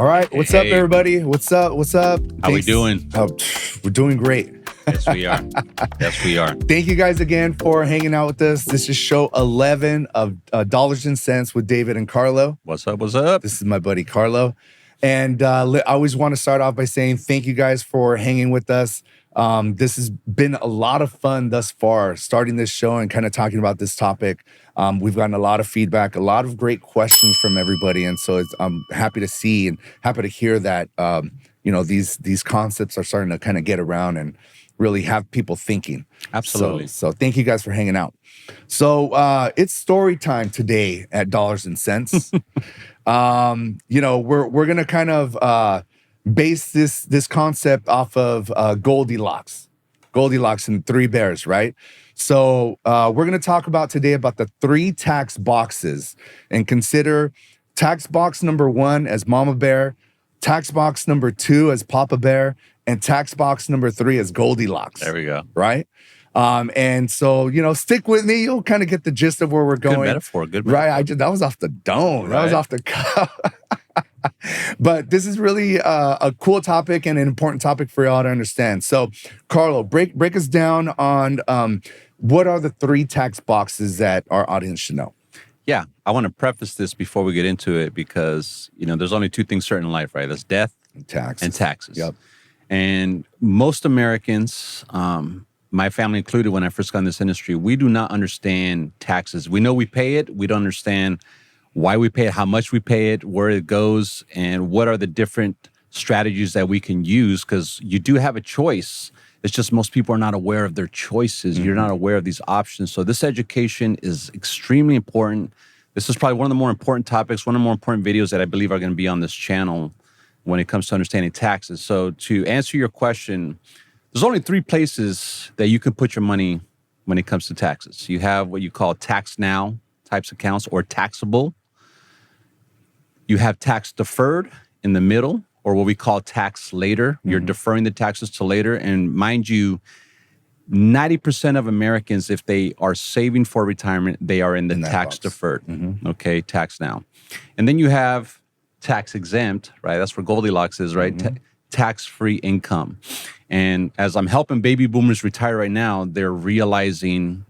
All right, what's up, everybody? What's up? What's up? How we doing? We're doing great. Yes, we are. Yes, we are. Thank you guys again for hanging out with us. This is show 11 of Dollars and Cents with David and Carlo. What's up? What's up? This is my buddy Carlo. And I always want to start off by saying thank you guys for hanging with us. This has been a lot of fun thus far, starting this show and kind of talking about this topic. We've gotten a lot of feedback, a lot of great questions from everybody. And so I'm happy to see and happy to hear that, these concepts are starting to kind of get around and really have people thinking. Absolutely. So thank you guys for hanging out. So it's story time today at Dollars and Cents. We're gonna kind of base this concept off of Goldilocks and Three Bears, right? So we're gonna talk about today about the 3 tax boxes and consider tax box number 1 as Mama Bear, tax box number 2 as Papa Bear, and tax box number 3 as Goldilocks. There we go. Right? And so, stick with me. You'll kind of get the gist of where we're going. Good metaphor. Right. That was off the dome. Right. That was off the cuff. But this is really a cool topic and an important topic for y'all to understand. So, Carlo, break us down on what are the 3 tax boxes that our audience should know? Yeah. I want to preface this before we get into it because, there's only 2 things certain in life, right? That's death and taxes. Yep. And most Americans, my family included when I first got in this industry, we do not understand taxes. We know we pay it. We don't understand why we pay it, how much we pay it, where it goes, and what are the different strategies that we can use, because you do have a choice. It's just most people are not aware of their choices. Mm-hmm. You're not aware of these options. So this education is extremely important. This is probably one of the more important topics, one of the more important videos that I believe are going to be on this channel when it comes to understanding taxes. So to answer your question, there's only 3 places that you can put your money when it comes to taxes. You have what you call tax now types accounts or taxable. You have tax deferred in the middle, or what we call tax later. Mm-hmm. You're deferring the taxes to later. And mind you, 90% of Americans, if they are saving for retirement, they are in the tax deferred. Mm-hmm. Okay, tax now. And then you have tax exempt, right? That's where Goldilocks is, right? Mm-hmm. Tax-free income. And as I'm helping baby boomers retire right now, they're realizing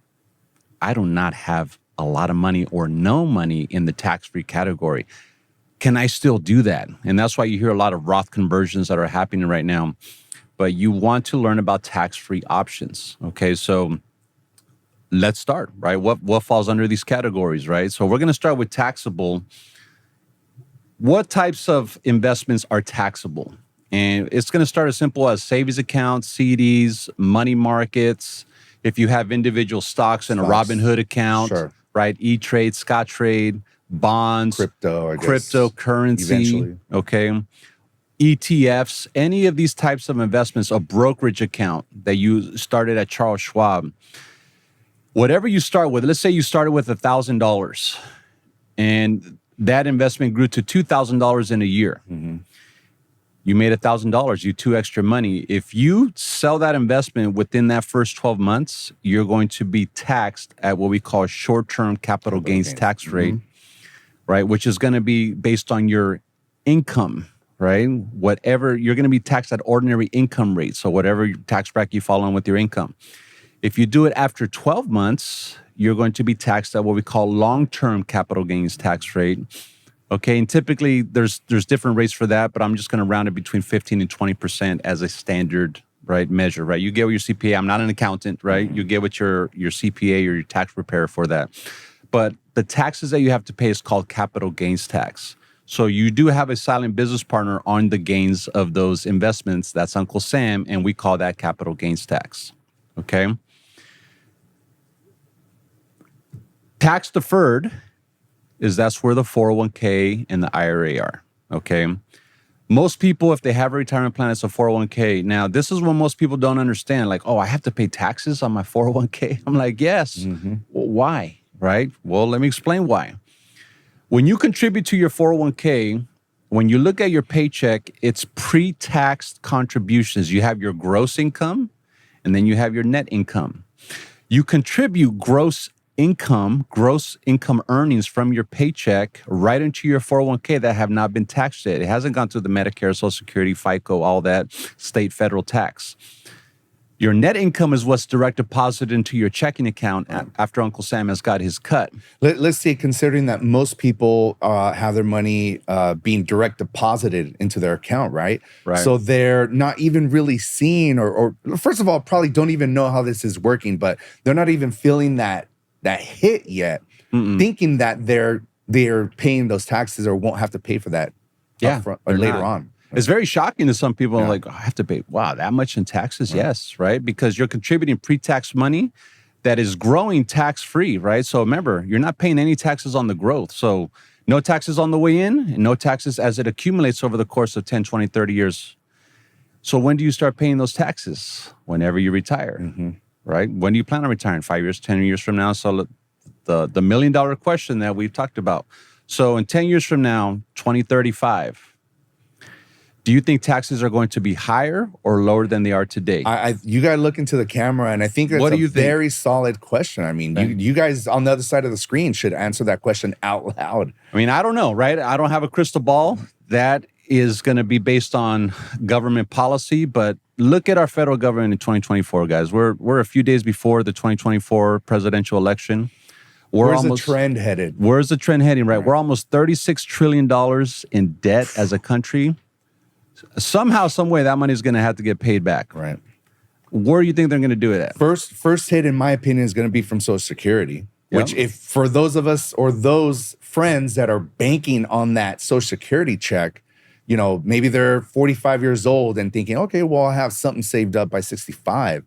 I do not have a lot of money or no money in the tax-free category. Can I still do that? And that's why you hear a lot of Roth conversions that are happening right now. But you want to learn about tax-free options. Okay, so let's start, right? What falls under these categories, right? So we're going to start with taxable. What types of investments are taxable? And it's going to start as simple as savings accounts, CDs, money markets. If you have individual stocks in a Robinhood account, sure. Right? E-Trade, Scottrade, bonds, cryptocurrency, eventually. Okay, ETFs, any of these types of investments, a brokerage account that you started at Charles Schwab. Whatever you start with, let's say you started with $1,000 and that investment grew to $2,000 in a year. Mm-hmm. You made $1,000, you 2 extra money. If you sell that investment within that first 12 months, you're going to be taxed at what we call short-term capital gains tax rate, mm-hmm. right? Which is going to be based on your income, right? Whatever, you're going to be taxed at ordinary income rate. So whatever tax bracket you fall in with your income. If you do it after 12 months, you're going to be taxed at what we call long-term capital gains tax rate. Okay, and typically there's different rates for that, but I'm just going to round it between 15 and 20% as a standard, right, measure, right? You get with your CPA. I'm not an accountant, right? Mm-hmm. You get with your CPA or your tax preparer for that. But the taxes that you have to pay is called capital gains tax. So you do have a silent business partner on the gains of those investments. That's Uncle Sam, and we call that capital gains tax. Okay? Tax deferred that's where the 401k and the IRA are, okay? Most people, if they have a retirement plan, it's a 401k. Now, this is what most people don't understand. Like, oh, I have to pay taxes on my 401k? I'm like, yes. Mm-hmm. Well, why, right? Well, let me explain why. When you contribute to your 401k, when you look at your paycheck, it's pre-tax contributions. You have your gross income, and then you have your net income. You contribute gross income, gross income earnings from your paycheck right into your 401k that have not been taxed yet. It hasn't gone through the Medicare, Social Security, FICA, all that state, federal tax. Your net income is what's direct deposited into your checking account after Uncle Sam has got his cut. Let's say, considering that most people have their money being direct deposited into their account, right? Right. So they're not even really seeing, or first of all, probably don't even know how this is working, but they're not even feeling that hit yet, thinking that they're paying those taxes or won't have to pay for that upfront or later on. It's very shocking to some people. Like, oh, I have to pay, wow, that much in taxes? Right. Yes, right? Because you're contributing pre-tax money that is growing tax-free, right? So remember, you're not paying any taxes on the growth. So no taxes on the way in and no taxes as it accumulates over the course of 10, 20, 30 years. So when do you start paying those taxes? Whenever you retire, right? When do you plan on retiring? 5 years, 10 years from now? So the $1 million question that we've talked about. So in 10 years from now, 2035, do you think taxes are going to be higher or lower than they are today? You got to look into the camera, and I think that's a very solid question. I mean, you guys on the other side of the screen should answer that question out loud. I mean, I don't know, right? I don't have a crystal ball. That is going to be based on government policy, but look at our federal government in 2024, guys. We're a few days before the 2024 presidential election. Where's the trend headed? Where's the trend heading, right? We're almost $36 trillion in debt as a country. Somehow, some way, that money is going to have to get paid back. Right. Where do you think they're going to do it at? First hit, in my opinion, is going to be from Social Security. Which, if for those of us or those friends that are banking on that Social Security check, you know, maybe they're 45 years old and thinking, okay, well, I'll have something saved up by 65.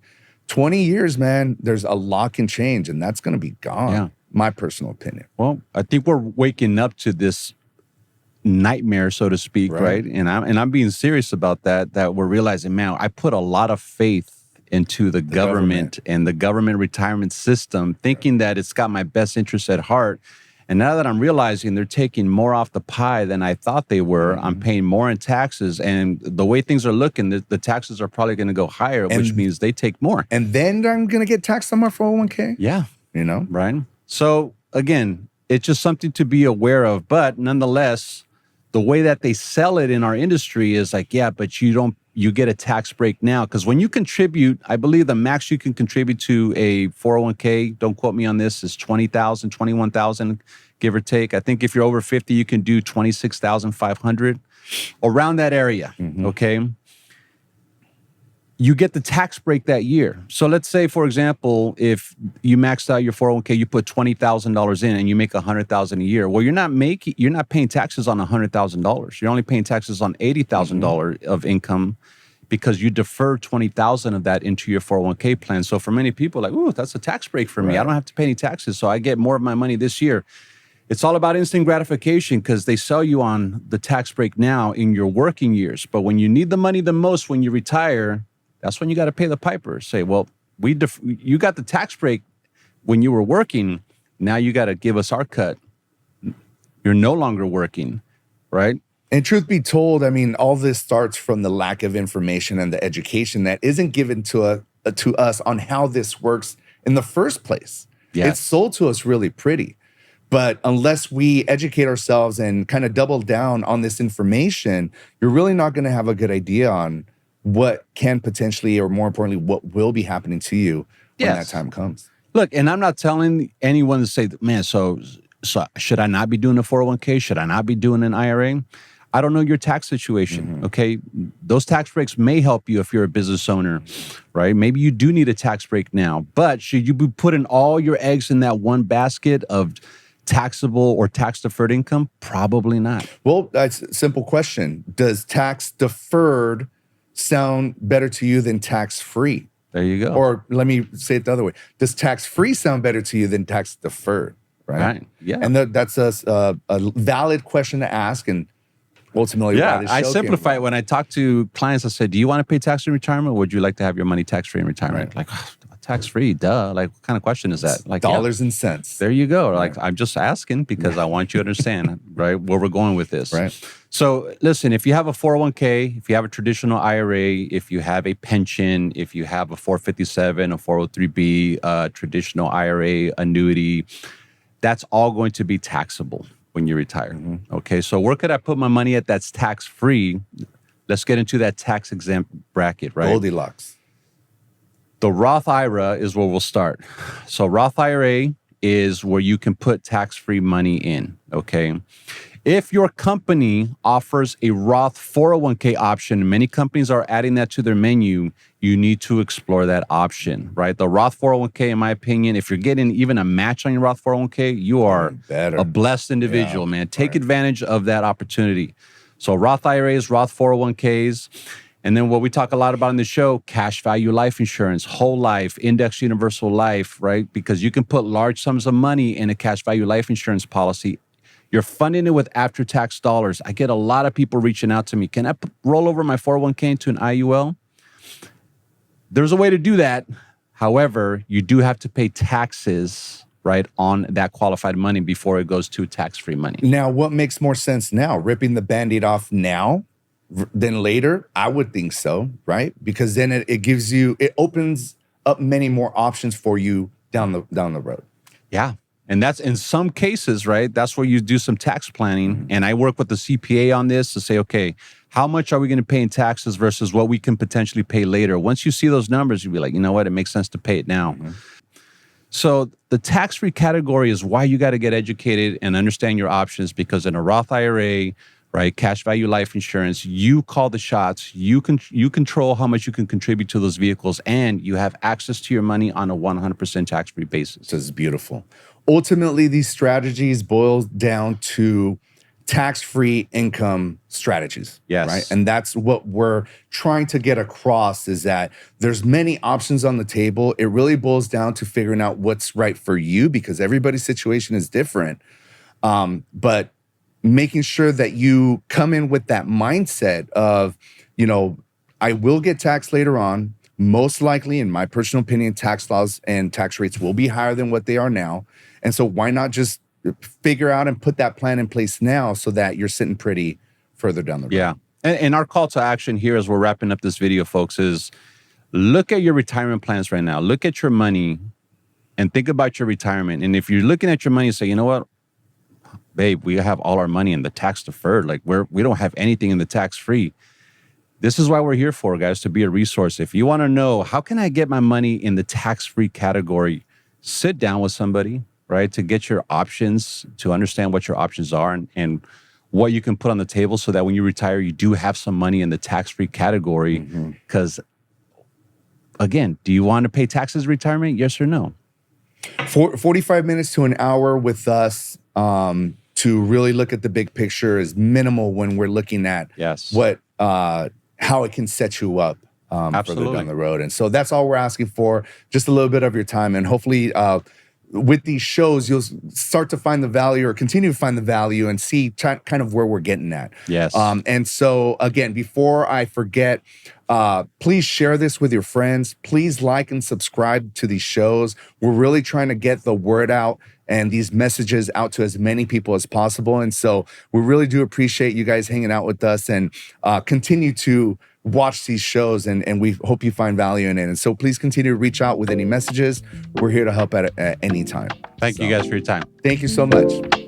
20 years, man, there's a lot can change, and that's going to be gone. Yeah. My personal opinion. Well, I think we're waking up to this nightmare, so to speak, right? And I'm being serious about that we're realizing, man, I put a lot of faith into the government and the government retirement system, thinking that it's got my best interests at heart. And now that I'm realizing they're taking more off the pie than I thought they were, I'm paying more in taxes. And the way things are looking, the taxes are probably going to go higher, which means they take more. And then I'm going to get taxed on my 401k? Yeah. You know? Right. So again, it's just something to be aware of. But nonetheless, the way that they sell it in our industry is like, yeah, but you get a tax break now. Because when you contribute, I believe the max you can contribute to a 401k, don't quote me on this, is $20,000, $21,000, give or take. I think if you're over 50, you can do $26,500, around that area, okay? You get the tax break that year. So let's say, for example, if you maxed out your 401k, you put $20,000 in and you make $100,000 a year. Well, you're not paying taxes on $100,000. You're only paying taxes on $80,000 of income, because you defer $20,000 of that into your 401k plan. So for many people, like, ooh, that's a tax break for me. I don't have to pay any taxes, so I get more of my money this year. It's all about instant gratification, because they sell you on the tax break now in your working years. But when you need the money the most, when you retire, that's when you got to pay the piper. Say, well, you got the tax break when you were working. Now you got to give us our cut. You're no longer working, right? And truth be told, I mean, all this starts from the lack of information and the education that isn't given to us on how this works in the first place. Yes. It's sold to us really pretty. But unless we educate ourselves and kind of double down on this information, you're really not going to have a good idea on what can potentially, or more importantly, what will be happening to you when that time comes. Look, and I'm not telling anyone to say, man, so should I not be doing a 401k? Should I not be doing an IRA? I don't know your tax situation, okay? Those tax breaks may help you if you're a business owner, right? Maybe you do need a tax break now, but should you be putting all your eggs in that one basket of taxable or tax deferred income? Probably not. Well, that's a simple question. Does tax deferred sound better to you than tax-free? There you go. Or let me say it the other way. Does tax-free sound better to you than tax deferred? Right. Yeah. And that's a valid question to ask. And ultimately, I simplify it when I talk to clients. I say, do you want to pay tax in retirement, or would you like to have your money tax-free in retirement? Like, tax free. Duh. Like, what kind of question is that? Like, dollars and cents. There you go. Like, I'm just asking because I want you to understand, right, where we're going with this. Right. So listen, if you have a 401k, if you have a traditional IRA, if you have a pension, if you have a 457, a 403b, traditional IRA, annuity, that's all going to be taxable when you retire. Okay. So where could I put my money at that's tax free? Let's get into that tax exempt bracket, right? Goldilocks. The Roth IRA is where we'll start. So Roth IRA is where you can put tax-free money in, okay? If your company offers a Roth 401k option, many companies are adding that to their menu, you need to explore that option, right? The Roth 401k, in my opinion, if you're getting even a match on your Roth 401k, you are a blessed individual, man. Take advantage of that opportunity. So Roth IRAs, Roth 401ks, and then what we talk a lot about in the show, cash value life insurance, whole life, index universal life, right? Because you can put large sums of money in a cash value life insurance policy. You're funding it with after-tax dollars. I get a lot of people reaching out to me. Can I roll over my 401k into an IUL? There's a way to do that. However, you do have to pay taxes, right, on that qualified money before it goes to tax-free money. Now, what makes more sense now? Ripping the Band-Aid off now than later? I would think so, right? Because then it gives you, it opens up many more options for you down the road. Yeah. And that's in some cases, right? That's where you do some tax planning. And I work with the CPA on this to say, okay, how much are we going to pay in taxes versus what we can potentially pay later? Once you see those numbers, you'll be like, you know what? It makes sense to pay it now. So the tax-free category is why you got to get educated and understand your options, because in a Roth IRA, right, cash value life insurance, you call the shots, you control how much you can contribute to those vehicles, and you have access to your money on a 100% tax-free basis. This is beautiful. Ultimately, these strategies boil down to tax-free income strategies. Yes. Right. And that's what we're trying to get across, is that there's many options on the table. It really boils down to figuring out what's right for you, because everybody's situation is different. But making sure that you come in with that mindset of, you know, I will get taxed later on. Most likely, in my personal opinion, tax laws and tax rates will be higher than what they are now. And so why not just figure out and put that plan in place now so that you're sitting pretty further down the road? Yeah. And our call to action here as we're wrapping up this video, folks, is look at your retirement plans right now. Look at your money and think about your retirement. And if you're looking at your money and say, you know what, babe, we have all our money in the tax deferred. Like we don't have anything in the tax free. This is why we're here for, guys, to be a resource. If you want to know, how can I get my money in the tax-free category? Sit down with somebody, right, to get your options, to understand what your options are and what you can put on the table so that when you retire, you do have some money in the tax-free category. Because, again, do you want to pay taxes in retirement? Yes or no? 45 minutes to an hour with us to really look at the big picture is minimal when we're looking at what how it can set you up further down the road. And so that's all we're asking for, just a little bit of your time. And hopefully with these shows, you'll start to find the value or continue to find the value and see kind of where we're getting at. Yes. And so again, before I forget, please share this with your friends. Please like and subscribe to these shows. We're really trying to get the word out and these messages out to as many people as possible. And so we really do appreciate you guys hanging out with us, and continue to watch these shows, and we hope you find value in it. And so please continue to reach out with any messages. We're here to help at any time. Thank you guys for your time. Thank you so much.